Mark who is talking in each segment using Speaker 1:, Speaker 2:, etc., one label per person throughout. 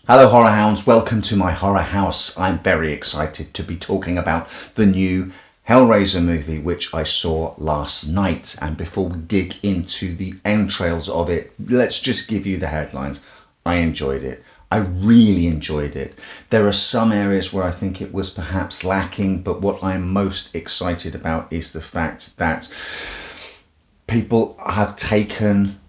Speaker 1: Hello horror hounds, welcome to my horror house. I'm very excited to be talking about the new Hellraiser movie which I saw last night. And before we dig into the entrails of it, let's just give you the headlines. I enjoyed it. I really enjoyed it. There are some areas where I think it was perhaps lacking, but what I'm most excited about is the fact that people have taken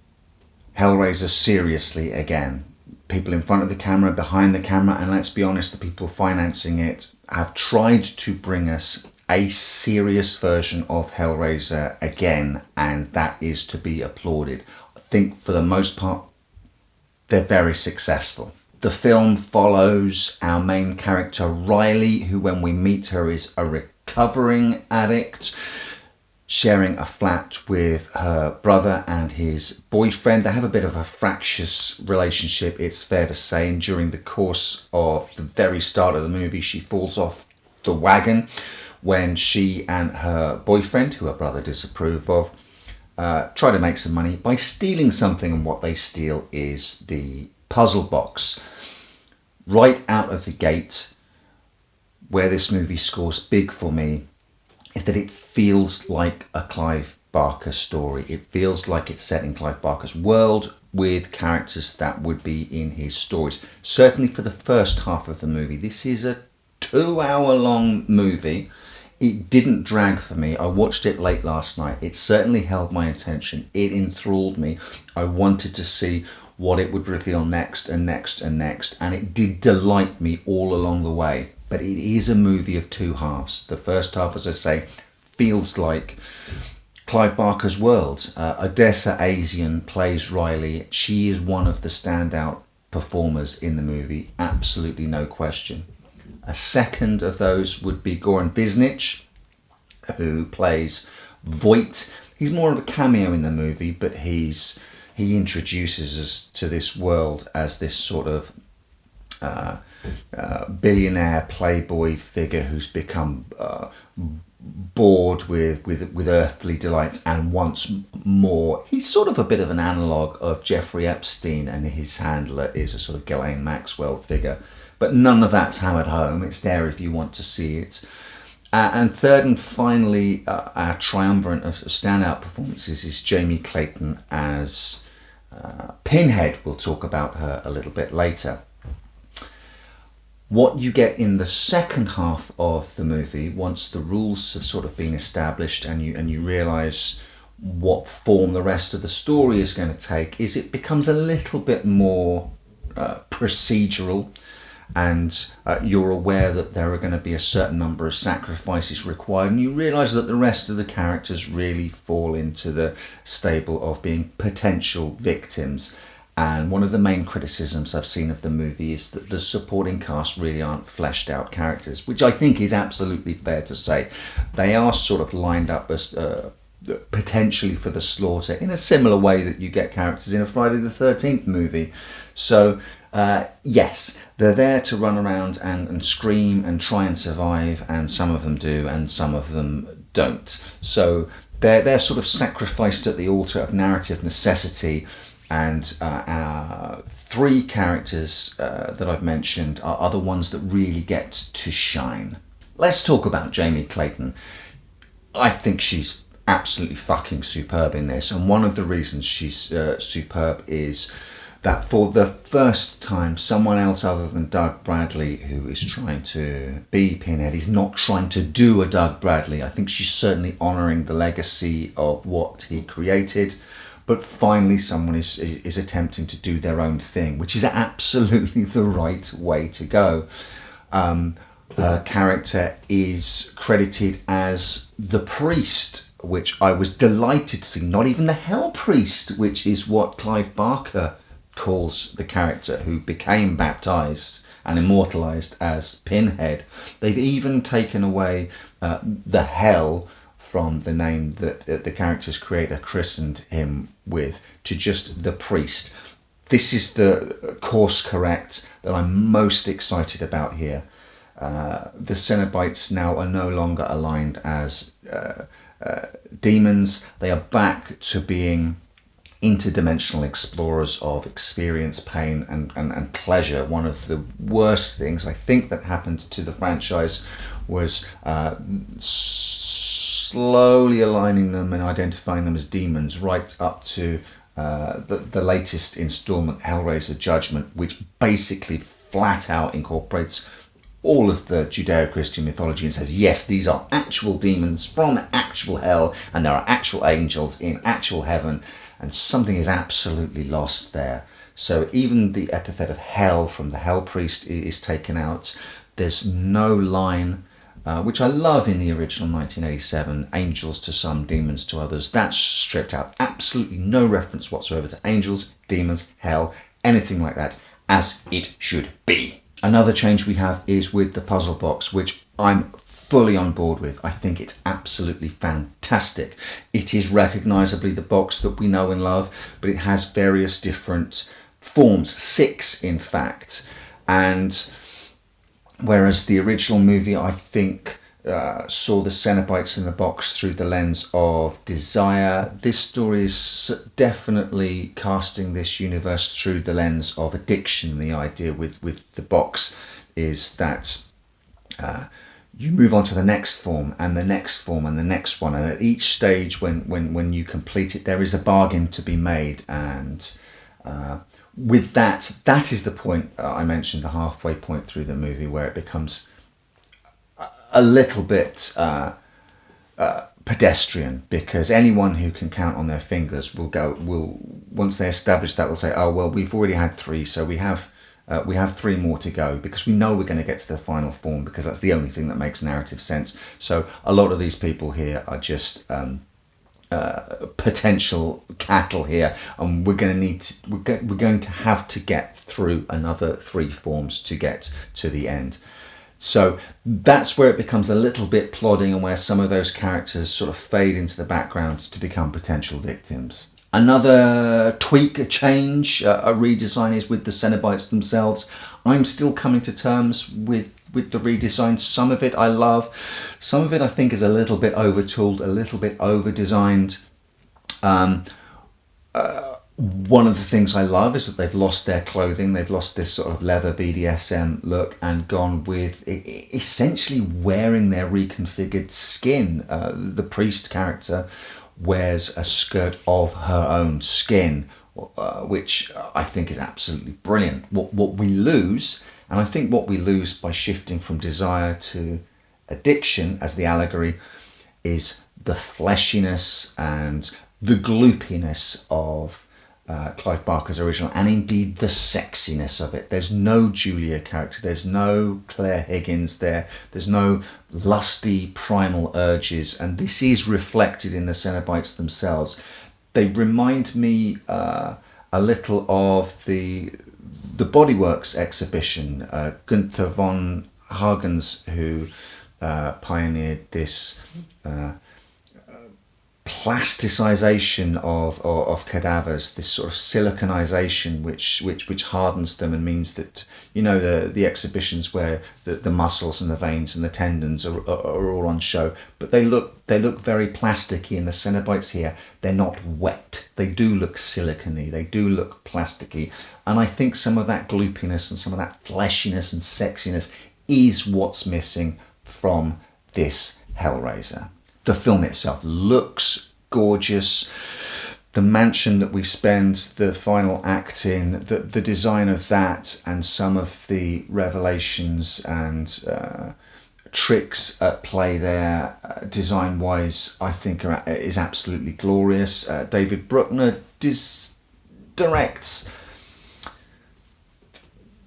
Speaker 1: Hellraiser seriously again. People in front of the camera, behind the camera, and let's be honest, the people financing it have tried to bring us a serious version of Hellraiser again, and that is to be applauded. I think for the most part, they're very successful. The film follows our main character, Riley, who when we meet her is a recovering addict, sharing a flat with her brother and his boyfriend. They have a bit of a fractious relationship, it's fair to say, and during the course of the very start of the movie, she falls off the wagon when she and her boyfriend, who her brother disapproves of, try to make some money by stealing something, and what they steal is the puzzle box. Right out of the gate, where this movie scores big for me is that it feels like a Clive Barker story. It feels like it's set in Clive Barker's world with characters that would be in his stories. Certainly for the first half of the movie. This is a 2-hour-long movie. It didn't drag for me. I watched it late last night. It certainly held my attention. It enthralled me. I wanted to see what it would reveal next and next and next, and it did delight me all along the way. But it is a movie of two halves. The first half, as I say, feels like Clive Barker's world. Odessa Asian plays Riley. She is one of the standout performers in the movie, absolutely no question. A second of those would be Goran Visnich, who plays Voight. He's more of a cameo in the movie, but he introduces us to this world as this sort of billionaire playboy figure who's become bored with earthly delights and wants more. He's sort of a bit of an analogue of Jeffrey Epstein, and his handler is a sort of Ghislaine Maxwell figure. But none of that's hammered home. It's there if you want to see it. And third and finally, our triumvirate of standout performances is Jamie Clayton as Pinhead. We'll talk about her a little bit later. What you get in the second half of the movie, once the rules have sort of been established and you realise what form the rest of the story is going to take, is it becomes a little bit more procedural, and you're aware that there are going to be a certain number of sacrifices required, and you realise that the rest of the characters really fall into the stable of being potential victims. And one of the main criticisms I've seen of the movie is that the supporting cast really aren't fleshed out characters, which I think is absolutely fair to say. They are sort of lined up as potentially for the slaughter in a similar way that you get characters in a Friday the 13th movie. So yes, they're there to run around and scream and try and survive, and some of them do and some of them don't. So they're sort of sacrificed at the altar of narrative necessity. And our three characters that I've mentioned are the ones that really get to shine. Let's talk about Jamie Clayton. I think she's absolutely fucking superb in this, and one of the reasons she's superb is that for the first time, someone else other than Doug Bradley, who is trying to be Pinhead, is not trying to do a Doug Bradley. I think she's certainly honouring the legacy of what he created. But finally someone is attempting to do their own thing, which is absolutely the right way to go. Her character is credited as the priest, which I was delighted to see. Not even the Hell Priest, which is what Clive Barker calls the character who became baptised and immortalised as Pinhead. They've even taken away the Hell from the name that the character's creator christened him with to just the priest. This is the course correct that I'm most excited about here. The Cenobites now are no longer aligned as demons. They are back to being interdimensional explorers of experience, pain, and pleasure. One of the worst things I think that happened to the franchise was slowly aligning them and identifying them as demons, right up to the latest installment, Hellraiser Judgment, which basically flat out incorporates all of the Judeo-Christian mythology and says, yes, these are actual demons from actual hell, and there are actual angels in actual heaven, and something is absolutely lost there. So even the epithet of hell from the Hell Priest is taken out. There's no line, which I love in the original 1987, angels to some, demons to others. That's stripped out. Absolutely no reference whatsoever to angels, demons, hell, anything like that, as it should be. Another change we have is with the puzzle box, which I'm fully on board with. I think it's absolutely fantastic. It is recognisably the box that we know and love, but it has various different forms, 6 in fact. And whereas the original movie, I think, saw the Cenobites in the box through the lens of desire, this story is definitely casting this universe through the lens of addiction. The idea with the box is that you move on to the next form and the next form and the next one, and at each stage when you complete it, there is a bargain to be made. And with that is the point I mentioned, the halfway point through the movie, where it becomes a little bit pedestrian, because anyone who can count on their fingers will once they establish that, will say, oh well, we've already had 3, so we have 3 more to go, because we know we're going to get to the final form, because that's the only thing that makes narrative sense. So a lot of these people here are just potential cattle here, and we're going to have to get through another 3 forms to get to the end. So that's where it becomes a little bit plodding, and where some of those characters sort of fade into the background to become potential victims. Another tweak, a change, a redesign is with the Cenobites themselves. I'm still coming to terms with the redesign. Some of it I love. Some of it I think is a little bit over-tooled, a little bit over-designed. One of the things I love is that they've lost their clothing. They've lost this sort of leather BDSM look and gone with essentially wearing their reconfigured skin. The priest character wears a skirt of her own skin, which I think is absolutely brilliant. What we lose, and I think what we lose by shifting from desire to addiction as the allegory, is the fleshiness and the gloopiness of Clive Barker's original, and indeed the sexiness of it. There's no Julia character, there's no Claire Higgins there's no lusty primal urges, and this is reflected in the Cenobites themselves. They remind me a little of the Bodyworks exhibition, Gunther von Hagens, who pioneered this plasticization of cadavers, this sort of siliconization which hardens them, and means that, you know, the exhibitions where the muscles and the veins and the tendons are all on show, but they look very plasticky. In the Cenobites here, they're not wet, they do look silicony, they do look plasticky, and I think some of that gloopiness and some of that fleshiness and sexiness is what's missing from this Hellraiser. The film itself looks gorgeous. The mansion that we spend the final act in, the design of that, and some of the revelations and tricks at play there, design-wise, I think is absolutely glorious. David Bruckner directs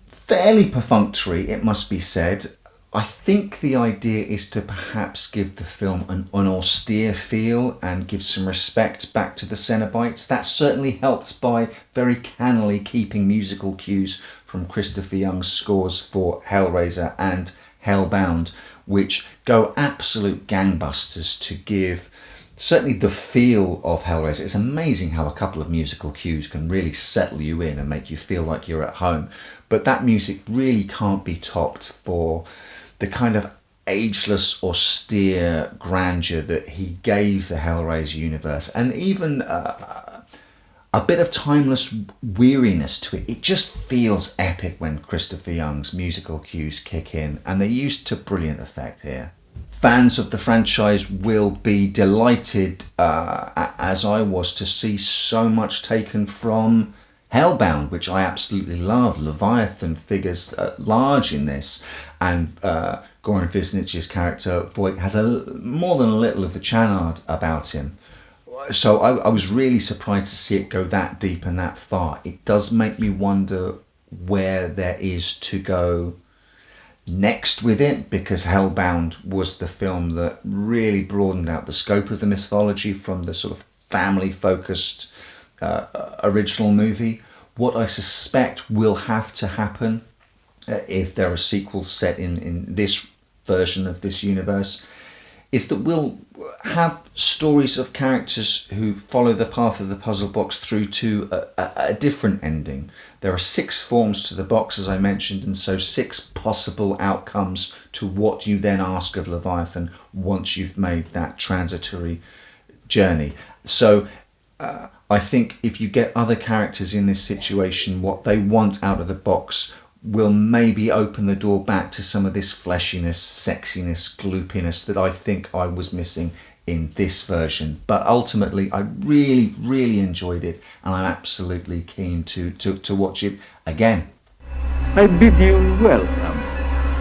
Speaker 1: fairly perfunctory, it must be said. I think the idea is to perhaps give the film an austere feel and give some respect back to the Cenobites. That's certainly helped by very cannily keeping musical cues from Christopher Young's scores for Hellraiser and Hellbound, which go absolute gangbusters to give certainly the feel of Hellraiser. It's amazing how a couple of musical cues can really settle you in and make you feel like you're at home. But that music really can't be topped for the kind of ageless, austere grandeur that he gave the Hellraiser universe. And even, a bit of timeless weariness to it. It just feels epic when Christopher Young's musical cues kick in, and they're used to brilliant effect here. Fans of the franchise will be delighted, as I was, to see so much taken from Hellbound, which I absolutely love. Leviathan figures large in this, and Goran Visnic's character Voight has more than a little of the Channard about him. So I was really surprised to see it go that deep and that far. It does make me wonder where there is to go next with it, because Hellbound was the film that really broadened out the scope of the mythology from the sort of family-focused original movie. What I suspect will have to happen if there are sequels set in this version of this universe is that we'll have stories of characters who follow the path of the puzzle box through to a different ending. There are 6 forms to the box, as I mentioned, and so 6 possible outcomes to what you then ask of Leviathan once you've made that transitory journey. So I think if you get other characters in this situation, what they want out of the box will maybe open the door back to some of this fleshiness, sexiness, gloopiness that I think I was missing in this version. But ultimately, I really, really enjoyed it, and I'm absolutely keen to watch it again.
Speaker 2: I bid you welcome.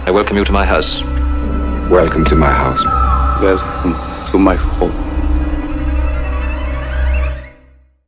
Speaker 3: I welcome you to my house.
Speaker 4: Welcome to my house.
Speaker 5: Welcome to my home.